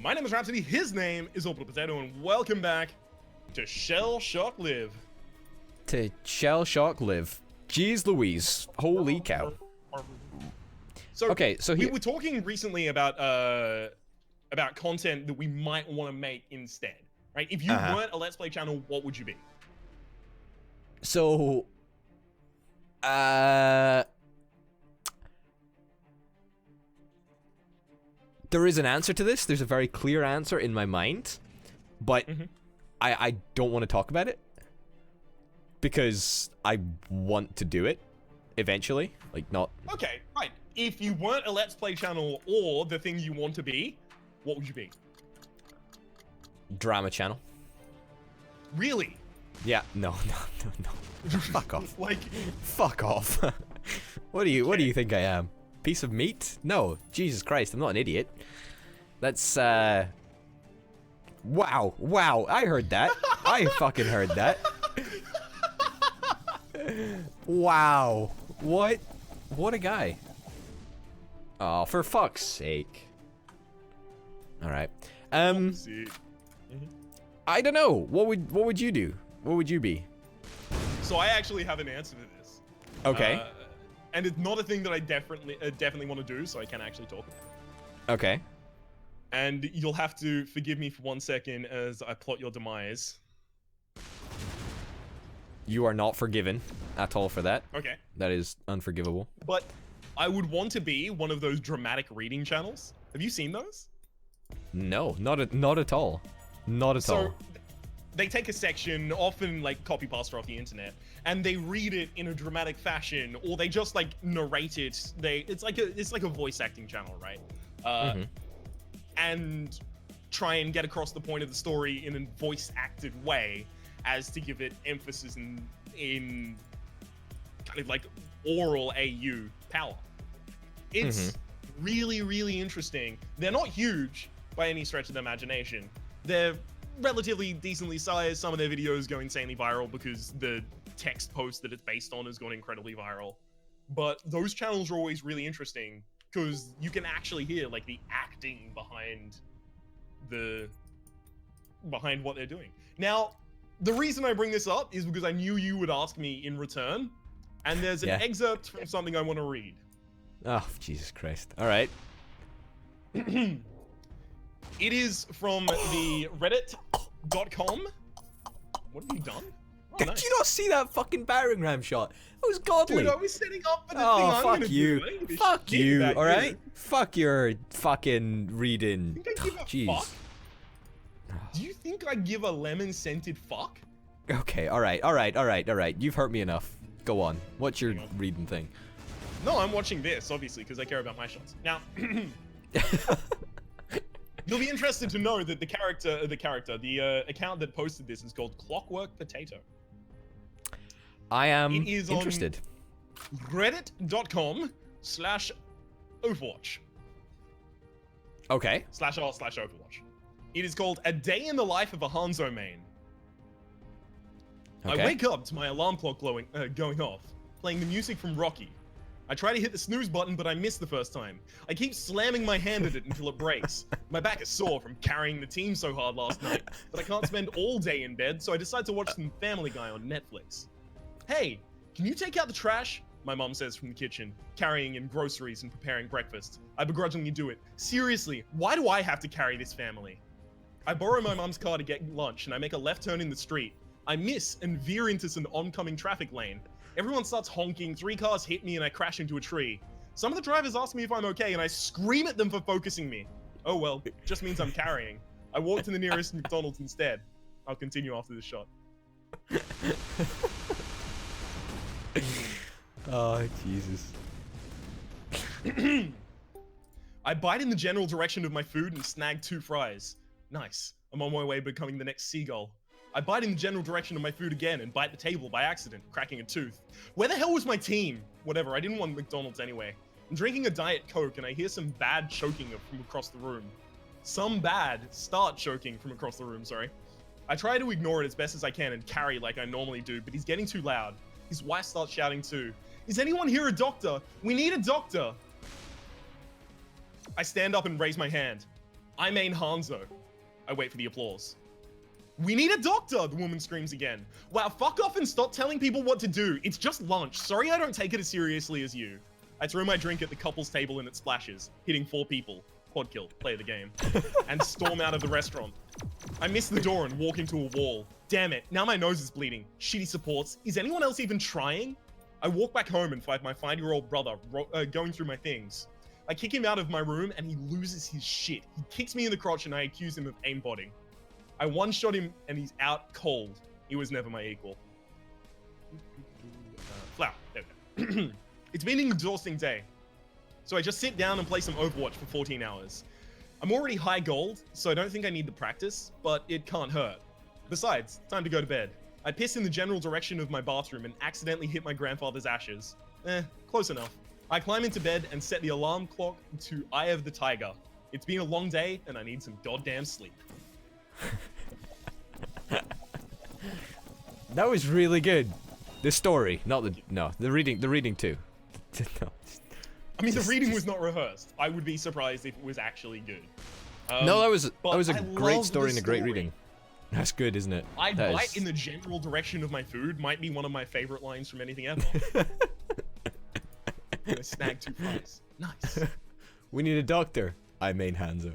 My name is Rhapsody, his name is Orbital Potato, and welcome back to ShellShock Live. To ShellShock Live. Jeez Louise. Holy cow. So, okay, so we were talking recently about content that we might want to make instead, right? If you weren't a Let's Play channel, what would you be? So, there is an answer to this. There's a very clear answer in my mind, but I don't want to talk about it because I want to do it eventually. Like, not... Okay, right. If you weren't a Let's Play channel or the thing you want to be, what would you be? Drama channel. Really? Yeah, no. Fuck off. Like... Fuck off. What do you think I am? Piece of meat? No, Jesus Christ, I'm not an idiot. That's, wow, I heard that. I fucking heard that. Wow. What a guy. Oh, for fuck's sake. Alright. I don't know. What would you do? What would you be? So I actually have an answer to this. Okay. And it's not a thing that I definitely want to do, so I can actually talk about it. Okay. And you'll have to forgive me for 1 second as I plot your demise. You are not forgiven at all for that. Okay. That is unforgivable. But I would want to be one of those dramatic reading channels. Have you seen those? No, not at all. Not at all. So they take a section, often like copy pasta off the internet, and they read it in a dramatic fashion, or they just like narrate it. It's like a voice acting channel, right? And try and get across the point of the story in a voice acted way, as to give it emphasis in kind of like oral AU power. It's really, really interesting. They're not huge by any stretch of the imagination. They're relatively decently sized. Some of their videos go insanely viral because the text post that it's based on has gone incredibly viral. But those channels are always really interesting because you can actually hear like the acting behind what they're doing. Now, the reason I bring this up is because I knew you would ask me in return, and there's an excerpt from something I want to read. Oh, Jesus Christ. All right. It is from the reddit.com. What have you done? Oh, Did you not see that fucking battering ram shot? It was godly. Dude, I was setting up for the thing I'm fuck gonna you. do. Fuck you, alright? Fuck your fucking reading. Do you think I give a fuck? Do you think I give a lemon-scented fuck? Okay, alright. You've hurt me enough. Go on. What's your reading thing? No, I'm watching this, obviously, because I care about my shots. Now, you'll be interested to know that the account that posted this is called Clockwork Potato. I am it is interested. On reddit.com/Overwatch. Okay. /r/Overwatch. It is called A Day in the Life of a Hanzo Main. Okay. I wake up to my alarm clock going off, playing the music from Rocky. I try to hit the snooze button, but I miss the first time. I keep slamming my hand at it until it breaks. My back is sore from carrying the team so hard last night, but I can't spend all day in bed, so I decide to watch some Family Guy on Netflix. Hey, can you take out the trash? My mom says from the kitchen, carrying in groceries and preparing breakfast. I begrudgingly do it. Seriously, why do I have to carry this family? I borrow my mom's car to get lunch, and I make a left turn in the street. I miss and veer into some oncoming traffic lane. Everyone starts honking, 3 cars hit me, and I crash into a tree. Some of the drivers ask me if I'm okay, and I scream at them for focusing me. Oh well, just means I'm carrying. I walk to the nearest McDonald's instead. I'll continue after this shot. Oh, Jesus. I bite in the general direction of my food and snag 2 fries. Nice. I'm on my way becoming the next seagull. I bite in the general direction of my food again and bite the table by accident, cracking a tooth. Where the hell was my team? Whatever, I didn't want McDonald's anyway. I'm drinking a Diet Coke and I hear some bad choking from across the room. Start choking from across the room, sorry. I try to ignore it as best as I can and carry like I normally do, but he's getting too loud. His wife starts shouting too. Is anyone here a doctor? We need a doctor! I stand up and raise my hand. I main Hanzo. I wait for the applause. We need a doctor, the woman screams again. Wow, fuck off and stop telling people what to do. It's just lunch. Sorry I don't take it as seriously as you. I throw my drink at the couple's table and it splashes, hitting 4 people. Quad kill, play the game. And storm out of the restaurant. I miss the door and walk into a wall. Damn it, now my nose is bleeding. Shitty supports. Is anyone else even trying? I walk back home and find my 5-year-old brother going through my things. I kick him out of my room and he loses his shit. He kicks me in the crotch and I accuse him of aimbotting. I one-shot him and he's out cold. He was never my equal. Flower. There we go. It's been an exhausting day. So I just sit down and play some Overwatch for 14 hours. I'm already high gold, so I don't think I need the practice, but it can't hurt. Besides, time to go to bed. I piss in the general direction of my bathroom and accidentally hit my grandfather's ashes. Close enough. I climb into bed and set the alarm clock to Eye of the Tiger. It's been a long day and I need some goddamn sleep. That was really good. The story, not the the reading too. No. I mean, the reading was not rehearsed. I would be surprised if it was actually good. No, that was a I great love story the and a great story. reading. That's good, isn't it? I bite in the general direction of my food might be one of my favorite lines from anything ever. I snagged 2 fries. Nice. We need a doctor. I main Hanzo.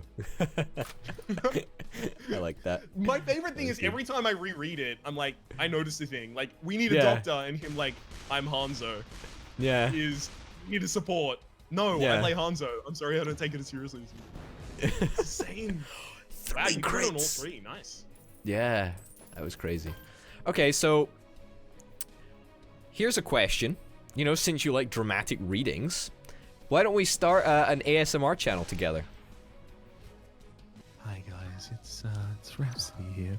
I like that. My favorite thing is every time I reread it, I'm like, I notice the thing. Like, we need a doctor, and him like, I'm Hanzo. Yeah. Is, need a support. No, I play Hanzo. I'm sorry, I don't take it as seriously as you. It's the same. Wow, you crit on all 3. Nice. Yeah, that was crazy. Okay, so here's a question. You know, since you like dramatic readings, why don't we start an ASMR channel together? Hi guys, it's Rhapsody here.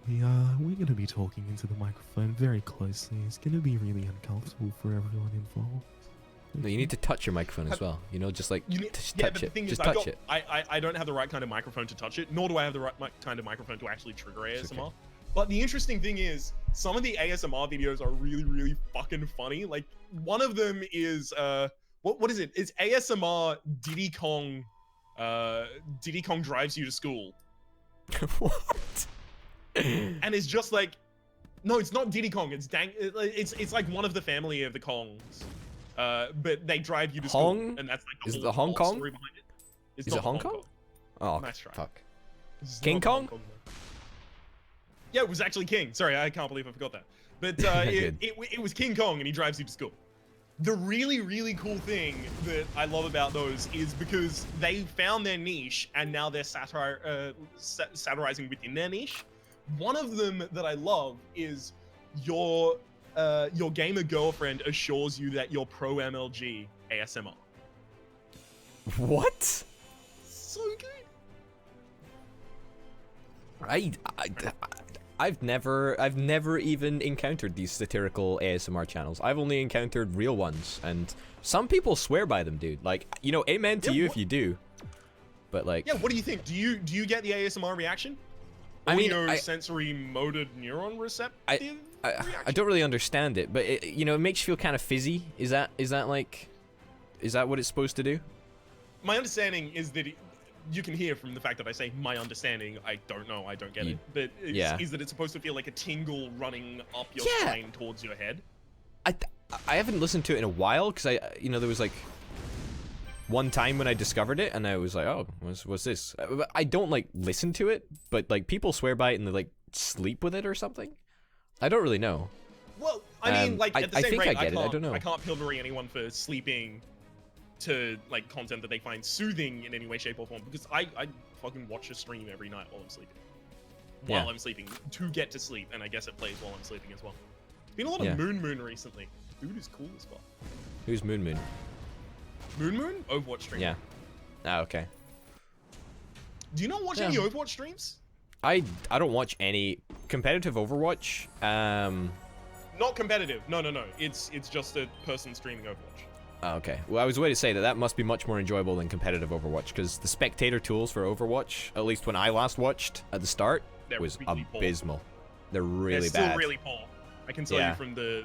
We're gonna be talking into the microphone very closely. It's gonna be really uncomfortable for everyone involved. No, you need to touch your microphone as well. You know, just like just touch it. Just touch it. I don't have the right kind of microphone to touch it, nor do I have the right kind of microphone to actually trigger ASMR. Okay. But the interesting thing is, some of the ASMR videos are really, really fucking funny. Like, one of them is, what is it? It's ASMR Diddy Kong drives you to school. What? And it's just like, no, it's not Diddy Kong. It's it's like one of the family of the Kongs. But they drive you to school, and that's like the Is whole it the Hong Kong? story behind it. It's Is not it Hong Kong? Oh, Nice try. fuck. It's King not Kong? Hong though. Yeah, it was actually King. Sorry, I can't believe I forgot that. But it was King Kong, and he drives you to school. The really, really cool thing that I love about those is because they found their niche, and now they're satirizing within their niche. One of them that I love is your gamer girlfriend assures you that you're pro MLG ASMR. What? So good. I've never even encountered these satirical ASMR channels. I've only encountered real ones, and some people swear by them, dude. Like, you know, amen to you if you do. But like, yeah, what do you think? Do you get the ASMR reaction? I mean, sensory motor neuron receptor. I don't really understand it, but it, you know, it makes you feel kind of fizzy. Is that what it's supposed to do? My understanding is that you can hear from the fact that I say my understanding. I don't know. I don't get it. But is that it's supposed to feel like a tingle running up your spine towards your head? I haven't listened to it in a while because there was like one time when I discovered it and I was like, oh, what's this? I don't like listen to it, but like people swear by it and they like sleep with it or something. I don't really know. Well, I mean, like at the I same think rate, I get it. I don't know. I can't pillory anyone for sleeping to like content that they find soothing in any way, shape, or form. Because I fucking watch a stream every night while I'm sleeping. While I'm sleeping to get to sleep, and I guess it plays while I'm sleeping as well. It's been a lot of Moon recently. Dude is cool as fuck. Who's Moon? Moon? Overwatch stream. Yeah. Ah, okay. Do you not watch any Overwatch streams? I don't watch any competitive Overwatch. Not competitive. No. It's just a person streaming Overwatch. Oh, okay. Well, I was going to say that must be much more enjoyable than competitive Overwatch because the spectator tools for Overwatch, at least when I last watched at the start, was really abysmal. Poor. They're really They're bad. still really poor. I can tell Yeah. you from the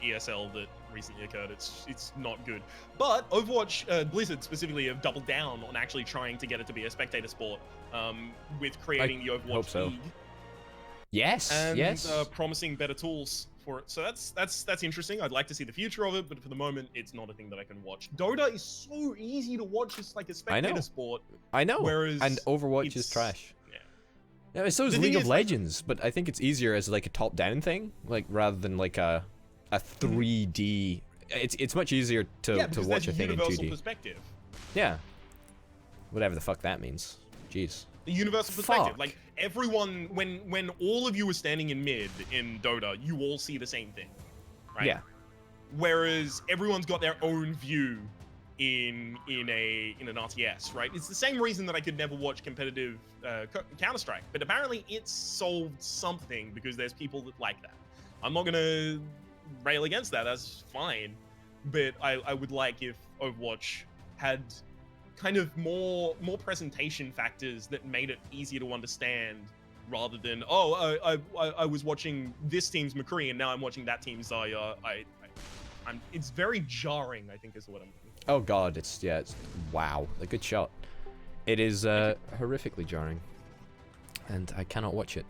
ESL that recently occurred, it's not good. But Overwatch, Blizzard specifically, have doubled down on actually trying to get it to be a spectator sport, with creating the hope Overwatch so. League Yes, and yes. promising better tools for it. So that's interesting. I'd like to see the future of it, but for the moment, it's not a thing that I can watch. Dota is so easy to watch as like a spectator sport. I know. Whereas and Overwatch is it's- trash. Yeah. Yeah, so is The League thing of is, like- Legends, but I think it's easier as like a top-down thing, like rather than like a 3D. It's much easier to because watch a there's thing in universal 2D. perspective. Yeah. Whatever the fuck that means. Jeez. The universal perspective. Fuck. Like everyone, when all of you are standing in mid in Dota, you all see the same thing, right? Yeah. Whereas everyone's got their own view in an RTS, right? It's the same reason that I could never watch competitive Counter-Strike, but apparently it's solved something because there's people that like that. I'm not gonna rail against that. That's fine, but I would like if Overwatch had kind of more presentation factors that made it easier to understand, rather than I was watching this team's McCree and now I'm watching that team's Zarya. It's very jarring, I think, is what I'm looking for. Oh god, it's wow, a good shot. It is horrifically jarring, and I cannot watch it.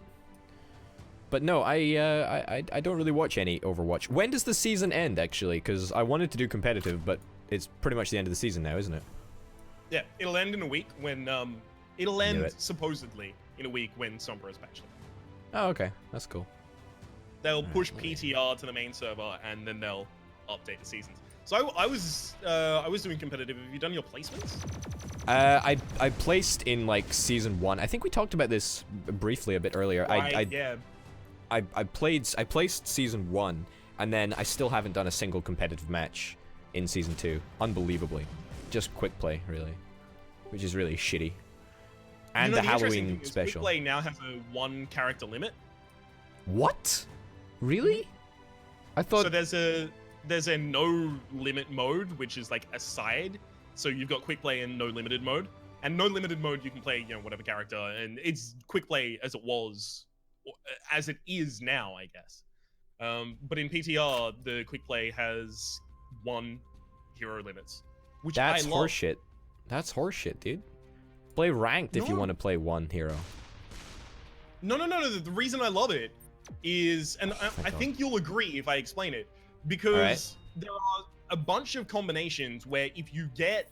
But no, I don't really watch any Overwatch. When does the season end, actually? Because I wanted to do competitive, but it's pretty much the end of the season now, isn't it? Yeah, it'll end in a week when it'll Knew end it. supposedly in a week when Sombra is patched. Oh, okay, that's cool. They'll push Alright. PTR to the main server and then they'll update the seasons. So I was doing competitive. Have you done your placements? I placed in like season 1. I think we talked about this briefly a bit earlier. Right, yeah. I placed season 1, and then I still haven't done a single competitive match in season 2. Unbelievably, just quick play really, which is really shitty. And You know, the interesting Halloween thing is special. Quick Play now has a 1 character limit. What? Really? I thought. So there's a no limit mode, which is like a side. So you've got quick play and no limited mode. And no limited mode, you can play, whatever character, and it's quick play as it was, as it is now, I guess. But in PTR, the quick play has 1 hero limits, which That's I love. horseshit. That's horseshit, dude. Play ranked if you No. want to play 1 hero. No. The reason I love it is, and I God. think you'll agree if I explain it, because Alright. there are a bunch of combinations where if you get,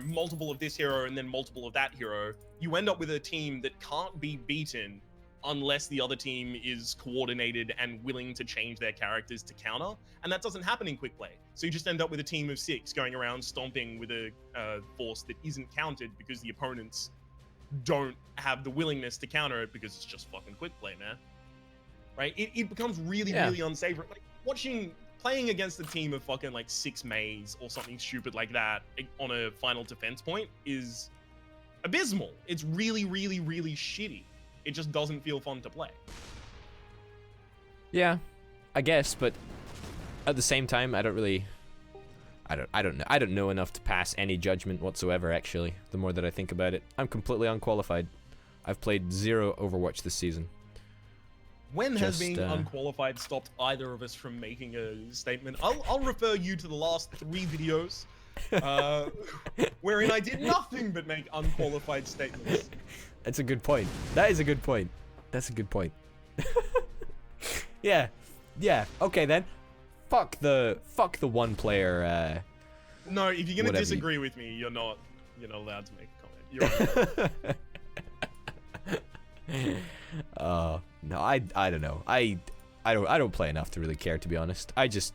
multiple of this hero and then multiple of that hero, you end up with a team that can't be beaten unless the other team is coordinated and willing to change their characters to counter, and that doesn't happen in quick play. So you just end up with a team of 6 going around stomping with a force that isn't countered because the opponents don't have the willingness to counter it because it's just fucking quick play, man. Right? It becomes really, Yeah. really unsavory. Like playing against a team of fucking like 6 Mays or something stupid like that on a final defense point is abysmal. It's really, really, really shitty. It just doesn't feel fun to play. Yeah, I guess, but at the same time, I don't know enough to pass any judgment whatsoever, actually, the more that I think about it. I'm completely unqualified. I've played 0 Overwatch this season. When has Just, being unqualified stopped either of us from making a statement? I'll refer you to the last 3 videos, wherein I did nothing but make unqualified statements. That's a good point. That is a good point. That's a good point. Yeah. Okay then. Fuck the 1 player. No, if you're gonna Whatever disagree with me, you're not allowed to make a comment. You're No, I don't know. I don't play enough to really care, to be honest. I just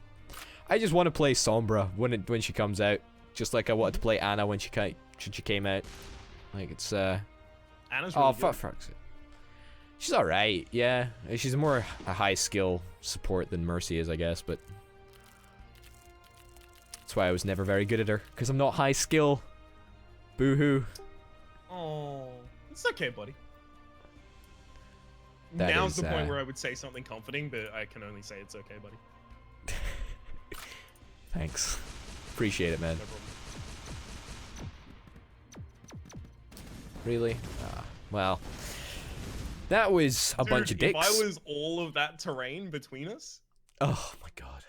want to play Sombra when she comes out, just like I wanted to play Anna when she came out. Like it's Anna's really good. fuck's it. She's all right, yeah. She's more a high skill support than Mercy is, I guess, but that's why I was never very good at her, because I'm not high skill. Boo-hoo. Oh, it's okay, buddy. That Now's is, the point where I would say something comforting, but I can only say it's okay, buddy. Thanks. Appreciate it, man. No problem. Really? Well, that was a bunch of Dude, dicks. If I was all of that terrain between us, Oh my god.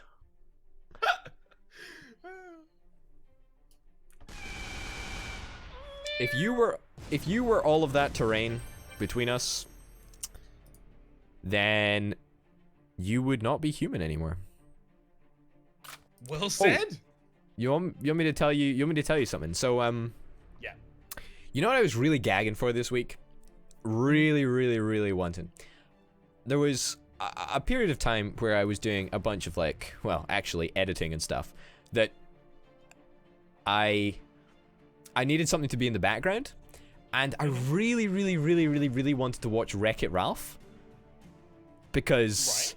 If you were all of that terrain between us, then you would not be human anymore. Well said. You want me to tell you? You want me to tell you something? So Yeah. you know what I was really gagging for this week? Really wanting. There was a period of time where I was doing a bunch of like, well, actually editing and stuff that I needed something to be in the background, and I really wanted to watch Wreck-It Ralph because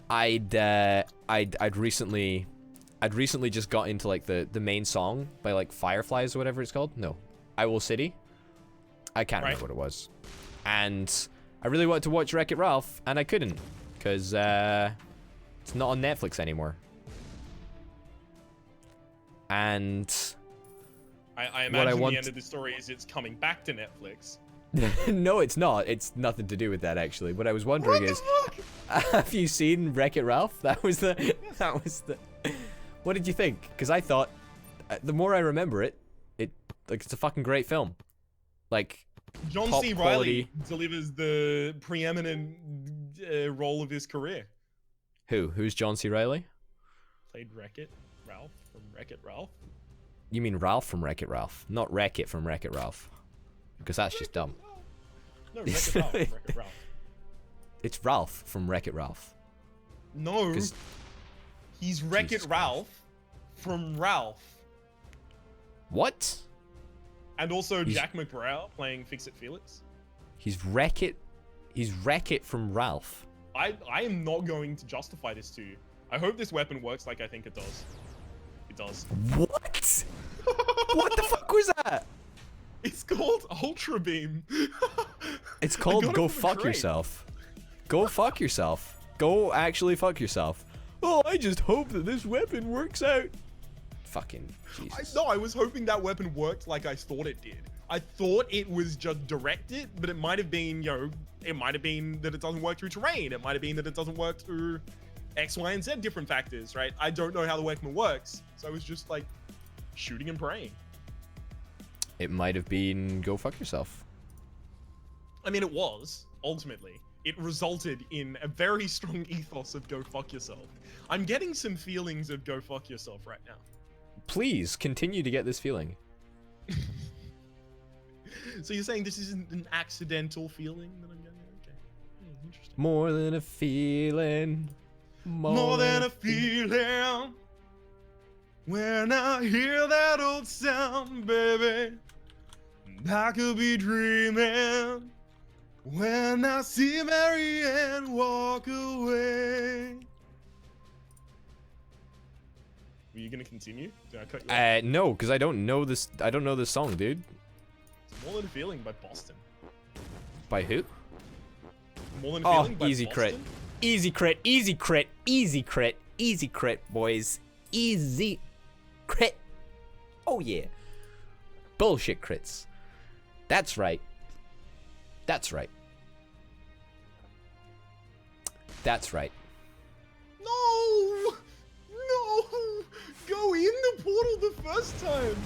I'd recently just got into like the main song by like Fireflies or whatever it's called. No, Owl City. I can't remember what it was. And I really wanted to watch Wreck-It Ralph, and I couldn't because it's not on Netflix anymore. And I imagine the end of the story is it's coming back to Netflix. no, it's not. It's nothing to do with that, actually. What I was wondering is, have you seen Wreck-It Ralph? That was the. What did you think? Because I thought, the more I remember it, it's a fucking great film. Like, John top C. quality. Reilly delivers the preeminent role of his career. Who's John C. Reilly? Played Wreck-It Ralph from Wreck-It Ralph. You mean Ralph from Wreck-It Ralph, not Wreck-It from Wreck-It Ralph. Because that's just dumb. No, Wreck-It Ralph from Wreck-It Ralph. It's Ralph from Wreck-It Ralph. No, he's Wreck-It Ralph from Ralph. What? And also Jack McBrayer playing Fix-It Felix. He's Wreck-It from Ralph. I am not going to justify this to you. I hope this weapon works like I think it does. It does. What? What the fuck was that? It's called Ultra Beam. It's called Go Fuck Yourself. Go fuck yourself. Go actually fuck yourself. Oh, I just hope that this weapon works out. Fucking Jesus. I was hoping that weapon worked like I thought it did. I thought it was just directed, but it might have been, you know, it might have been that it doesn't work through terrain. It might have been that it doesn't work through X, Y, and Z different factors, right? I don't know how the weapon works, so I was just like shooting and praying. It might have been Go Fuck Yourself. I mean, it was, ultimately. It resulted in a very strong ethos of Go Fuck Yourself. I'm getting some feelings of Go Fuck Yourself right now. Please continue to get this feeling. So you're saying this isn't an accidental feeling that I'm getting? Okay. Interesting. More than a feeling. More than a feeling. When I hear that old sound, baby, I could be dreaming. When I see Mary Ann walk away. Were you gonna continue? Did I cut you off? No, because I don't know this. I don't know this song, dude. It's More Than a Feeling by Boston. By who? More Than a Feeling by easy Boston? crit. Easy crit. Easy crit. Easy crit. Easy crit, boys. Easy crit. Oh yeah. Bullshit crits. That's right. That's right. That's right. No! No! Go in the portal the first time!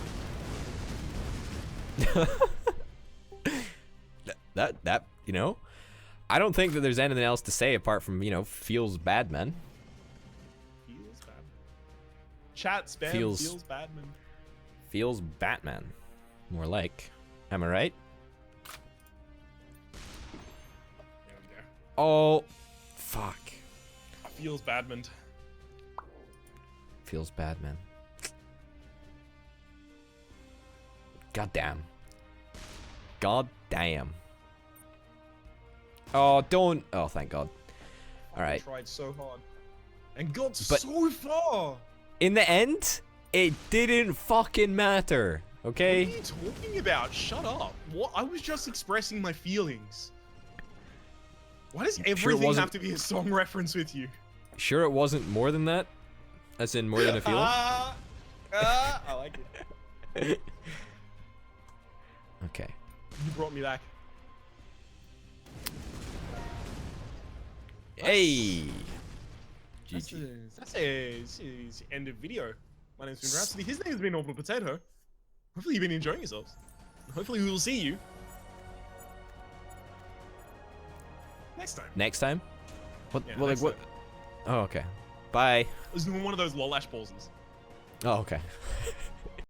that you know, I don't think that there's anything else to say apart from, you know, feels bad, man. Feels bad. Chat spam feels bad, man. Feels Batman. More like. Am I right? There we go. Oh, fuck. Feels bad, man. Feels bad, man. God damn. God damn. Oh, don't. Oh, thank God. All right. I tried so hard and got But so far. in the end, it didn't fucking matter. Okay? What are you talking about? Shut up. What? I was just expressing my feelings. Why does everything have to be a song reference with you? Sure it wasn't more than that? As in more than a feeling? I like it. Okay. You brought me back. Hey! GG. That's a end of video. My name's been Rhapsody. His name's been Orbital Potato. Hopefully you've been enjoying yourselves. Hopefully we will see you next time. Next time? What? Yeah, well, like next what? time. Oh, okay. Bye. This is one of those lolash pauses. Oh, okay.